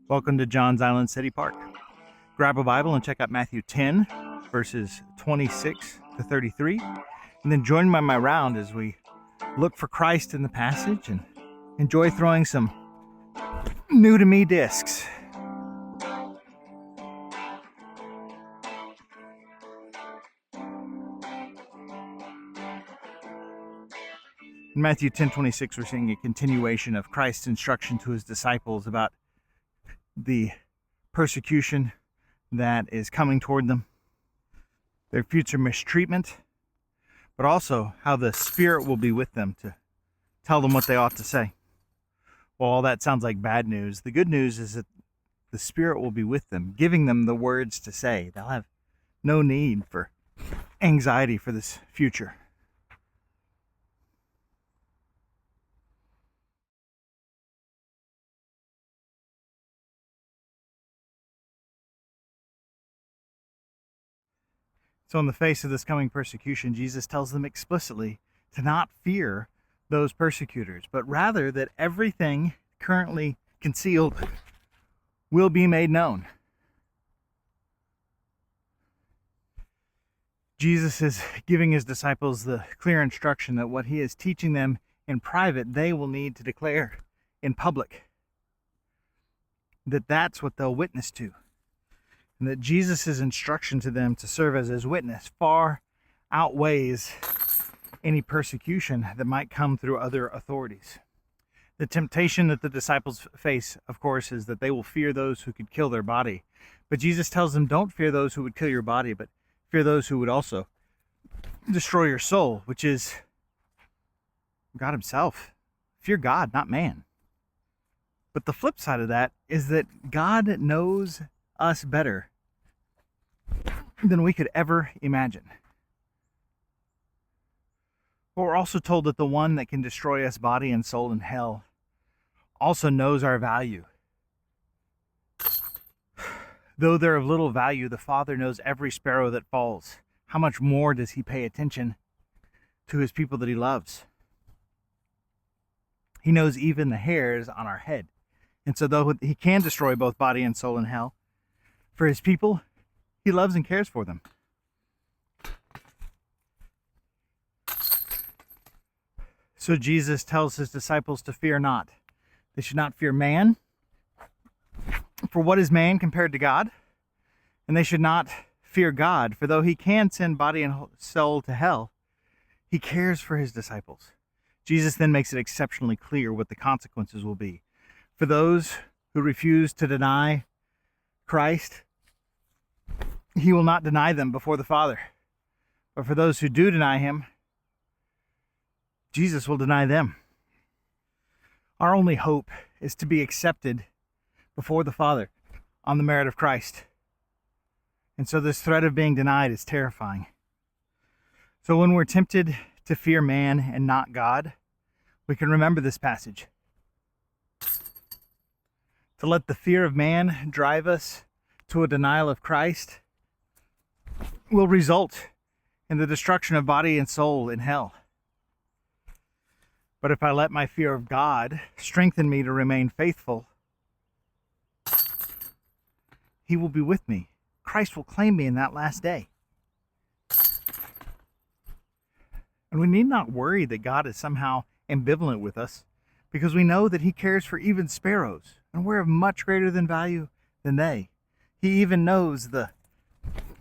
Welcome to Johns Island City Park. Grab a Bible and check out Matthew 10, verses 26 to 33, and then join my round as we look for Christ in the passage and enjoy throwing some new-to-me discs. In Matthew 10:26, we're seeing a continuation of Christ's instruction to his disciples about the persecution that is coming toward them, their future mistreatment, but also how the Spirit will be with them to tell them what they ought to say. Well, all that sounds like bad news. The good news is that the Spirit will be with them, giving them the words to say. They'll have no need for anxiety for this future. So in the face of this coming persecution, Jesus tells them explicitly to not fear those persecutors, but rather that everything currently concealed will be made known. Jesus is giving his disciples the clear instruction that what he is teaching them in private, they will need to declare in public. That's what they'll witness to. And that Jesus' instruction to them to serve as his witness far outweighs any persecution that might come through other authorities. The temptation that the disciples face, of course, is that they will fear those who could kill their body. But Jesus tells them, don't fear those who would kill your body, but fear those who would also destroy your soul, which is God himself. Fear God, not man. But the flip side of that is that God knows us better than we could ever imagine. But we're also told that the one that can destroy us body and soul in hell also knows our value. Though they're of little value, the Father knows every sparrow that falls. How much more does he pay attention to his people that he loves? He knows even the hairs on our head. And so though he can destroy both body and soul in hell, for his people, he loves and cares for them. So Jesus tells his disciples to fear not. They should not fear man. For what is man compared to God? And they should not fear God, for though he can send body and soul to hell, he cares for his disciples. Jesus then makes it exceptionally clear what the consequences will be. For those who refuse to deny Christ, he will not deny them before the Father. But for those who do deny him, Jesus will deny them. Our only hope is to be accepted before the Father on the merit of Christ. And so this threat of being denied is terrifying. So when we're tempted to fear man and not God, we can remember this passage. To let the fear of man drive us to a denial of Christ will result in the destruction of body and soul in hell. But if I let my fear of God strengthen me to remain faithful, he will be with me. Christ will claim me in that last day. And we need not worry that God is somehow ambivalent with us, because we know that he cares for even sparrows, and we're of much greater than value than they. He even knows the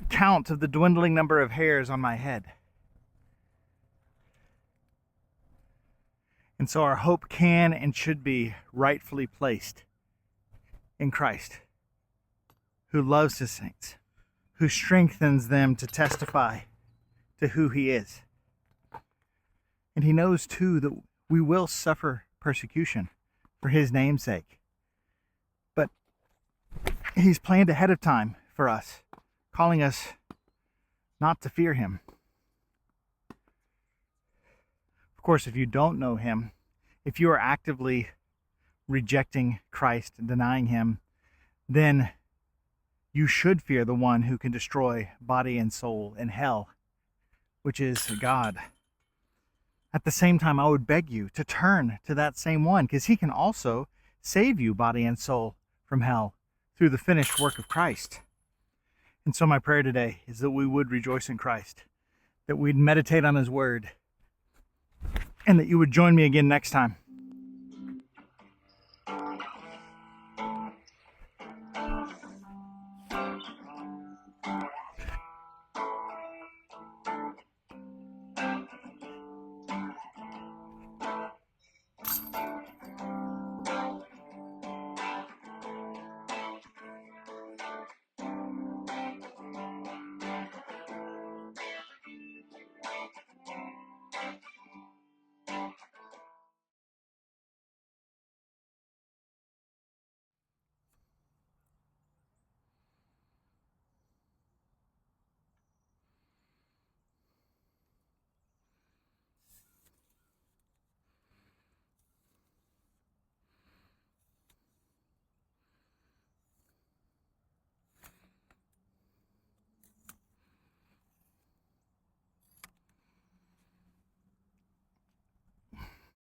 count of the dwindling number of hairs on my head. And so our hope can and should be rightfully placed in Christ, who loves his saints, who strengthens them to testify to who he is. And he knows too that we will suffer persecution for his name's sake. But he's planned ahead of time for us, calling us not to fear him. Of course, if you don't know him, if you are actively rejecting Christ and denying him, then you should fear the one who can destroy body and soul in hell, which is God. At the same time, I would beg you to turn to that same one, because he can also save you body and soul from hell through the finished work of Christ. And so my prayer today is that we would rejoice in Christ, that we'd meditate on his word, and that you would join me again next time